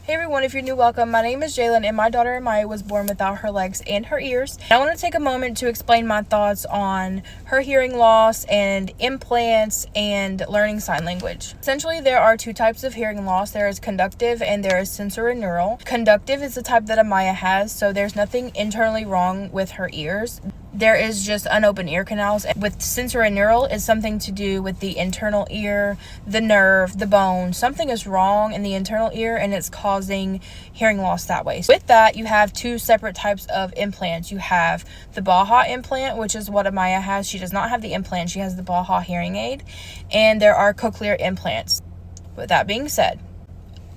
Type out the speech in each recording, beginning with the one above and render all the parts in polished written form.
Hey everyone, if you're new, welcome. My name is Jalen and my daughter Amaya was born without her legs and her ears. I want to take a moment to explain my thoughts on her hearing loss and implants and learning sign language. Essentially, there are two types of hearing loss. There is conductive and there is sensorineural. Conductive is the type that Amaya has, so there's nothing internally wrong with her ears. There is just unopened ear canals. With sensorineural, it's something to do with the internal ear, the nerve, the bone. Something is wrong in the internal ear and it's causing hearing loss that way. With that, you have two separate types of implants. You have the Baha implant, which is what Amaya has. She does not have the implant. She has the Baha hearing aid. And there are cochlear implants. With that being said,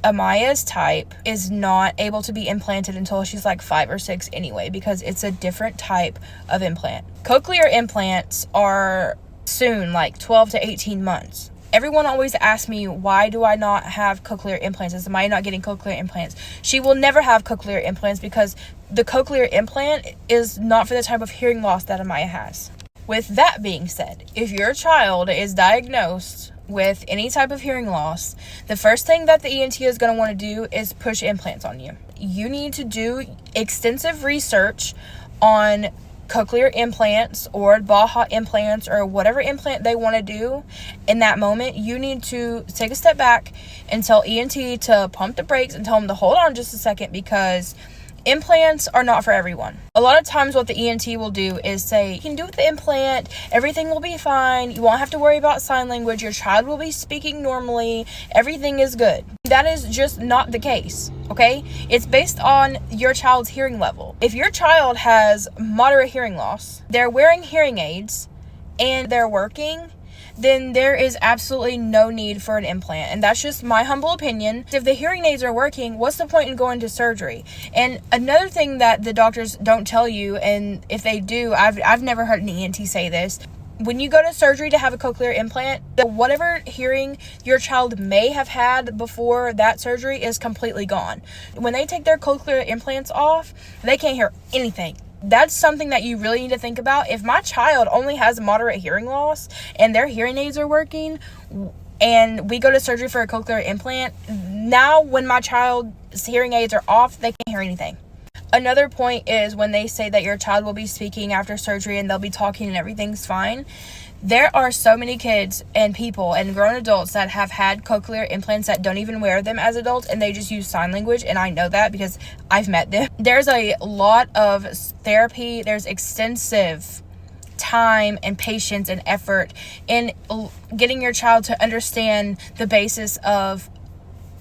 Amaya's type is not able to be implanted until she's like 5 or 6 anyway, because it's a different type of implant. Cochlear implants are soon, like 12 to 18 months. Everyone always asks me, why do I not have cochlear implants? Is Amaya not getting cochlear implants? She will never have cochlear implants because the cochlear implant is not for the type of hearing loss that Amaya has. With that being said, if your child is diagnosed with any type of hearing loss, the first thing that the ENT is going to want to do is push implants on you. You need to do extensive research on cochlear implants or Baha implants or whatever implant they want to do. In that moment, you need to take a step back and tell ENT to pump the brakes and tell them to hold on just a second, because implants are not for everyone. A lot of times what the ENT will do is say, you can do with the implant, everything will be fine, you won't have to worry about sign language, your child will be speaking normally, everything is good. That is just not the case, okay? It's based on your child's hearing level. If your child has moderate hearing loss, they're wearing hearing aids, and they're working, then there is absolutely no need for an implant. And that's just my humble opinion. If the hearing aids are working, what's the point in going to surgery? And another thing that the doctors don't tell you, and if they do, I've never heard an ENT say this, when you go to surgery to have a cochlear implant, whatever hearing your child may have had before that surgery is completely gone. When they take their cochlear implants off, they can't hear anything. That's something that you really need to think about. If my child only has moderate hearing loss and their hearing aids are working and we go to surgery for a cochlear implant, now when my child's hearing aids are off, they can't hear anything. Another point is when they say that your child will be speaking after surgery and they'll be talking and everything's fine. There are so many kids and people and grown adults that have had cochlear implants that don't even wear them as adults, and they just use sign language, and I know that because I've met them. There's a lot of therapy, there's extensive time and patience and effort in getting your child to understand the basis of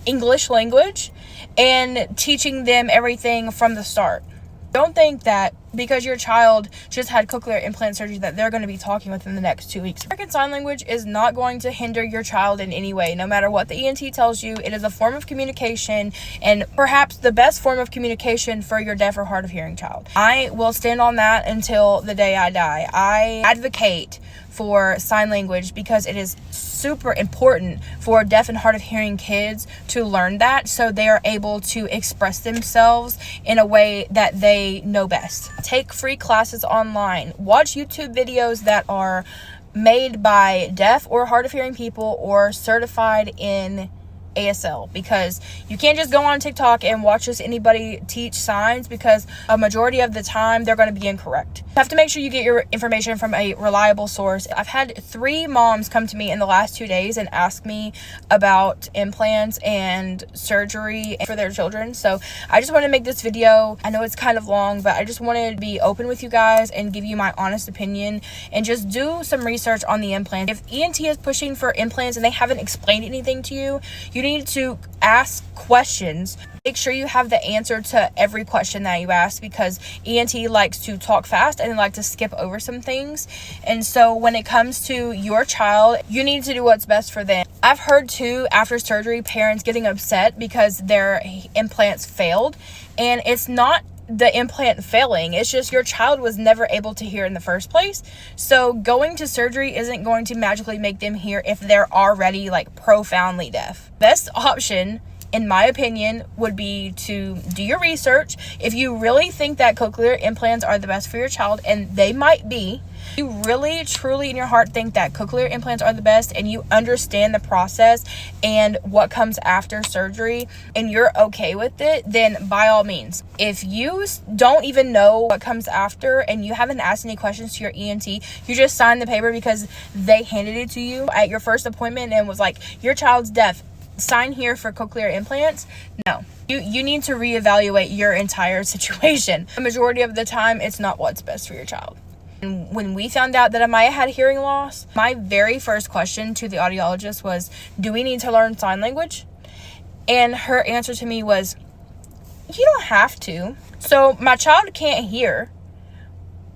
English language and teaching them everything from the start. Don't think that because your child just had cochlear implant surgery that they're going to be talking within the next 2 weeks. American Sign Language is not going to hinder your child in any way. No matter what the ENT tells you, it is a form of communication, and perhaps the best form of communication for your deaf or hard of hearing child. I will stand on that until the day I die. I advocate for sign language because it is super important for deaf and hard of hearing kids to learn that, so they are able to express themselves in a way that they know best. Take free classes online. Watch YouTube videos that are made by deaf or hard of hearing people or certified in ASL, because you can't just go on TikTok and watch just anybody teach signs, because a majority of the time they're going to be incorrect. You have to make sure you get your information from a reliable source. I've had 3 moms come to me in the last 2 days and ask me about implants and surgery for their children. So I just want to make this video. I know it's kind of long, but I just wanted to be open with you guys and give you my honest opinion and just do some research on the implant. If ENT is pushing for implants and they haven't explained anything to you, you need to ask questions. Make sure you have the answer to every question that you ask, because ENT likes to talk fast and they like to skip over some things. And so when it comes to your child, you need to do what's best for them. I've heard too, after surgery, parents getting upset because their implants failed, and it's not the implant failing, it's just your child was never able to hear in the first place. So going to surgery isn't going to magically make them hear if they're already like profoundly deaf. Best option, in my opinion, would be to do your research. If you really think that cochlear implants are the best for your child, and they might be, You really, truly in your heart think that cochlear implants are the best, and you understand the process and what comes after surgery, and you're okay with it, then by all means. If you don't even know what comes after and you haven't asked any questions to your ENT, you just signed the paper because they handed it to you at your first appointment and was like, your child's deaf, sign here for cochlear implants. No, you need to reevaluate your entire situation. The majority of the time, it's not what's best for your child. And when we found out that Amaya had hearing loss, my very first question to the audiologist was, do we need to learn sign language? And her answer to me was, you don't have to. So my child can't hear.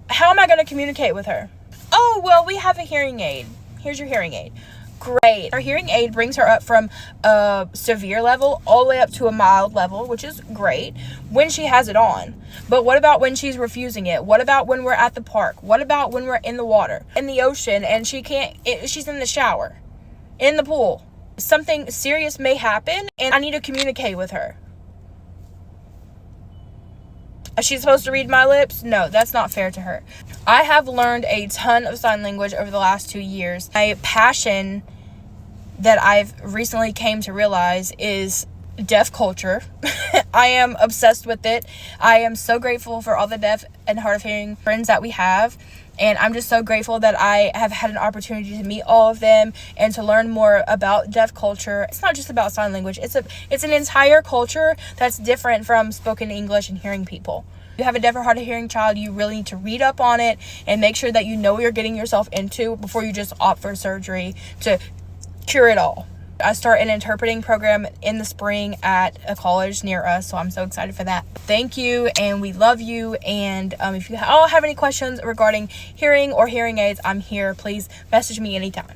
How am I going to communicate with her? Oh, well, we have a hearing aid. Here's your hearing aid. Great. Her hearing aid brings her up from a severe level all the way up to a mild level, which is great when she has it on. But what about when she's refusing it? What about when we're at the park? What about when we're in the water, in the ocean, and she's in the shower, in the pool? Something serious may happen, and I need to communicate with her. Is she supposed to read my lips? No, that's not fair to her. I have learned a ton of sign language over the last 2 years. My passion that I've recently came to realize is deaf culture. I am obsessed with it. I am so grateful for all the deaf and hard of hearing friends that we have. And I'm just so grateful that I have had an opportunity to meet all of them and to learn more about deaf culture. It's not just about sign language. It's an entire culture that's different from spoken English and hearing people. If you have a deaf or hard of hearing child, you really need to read up on it and make sure that you know what you're getting yourself into before you just opt for surgery to cure it all. I start an interpreting program in the spring at a college near us, so I'm so excited for that. Thank you, and we love you. And if you all have any questions regarding hearing or hearing aids, I'm here. Please message me anytime.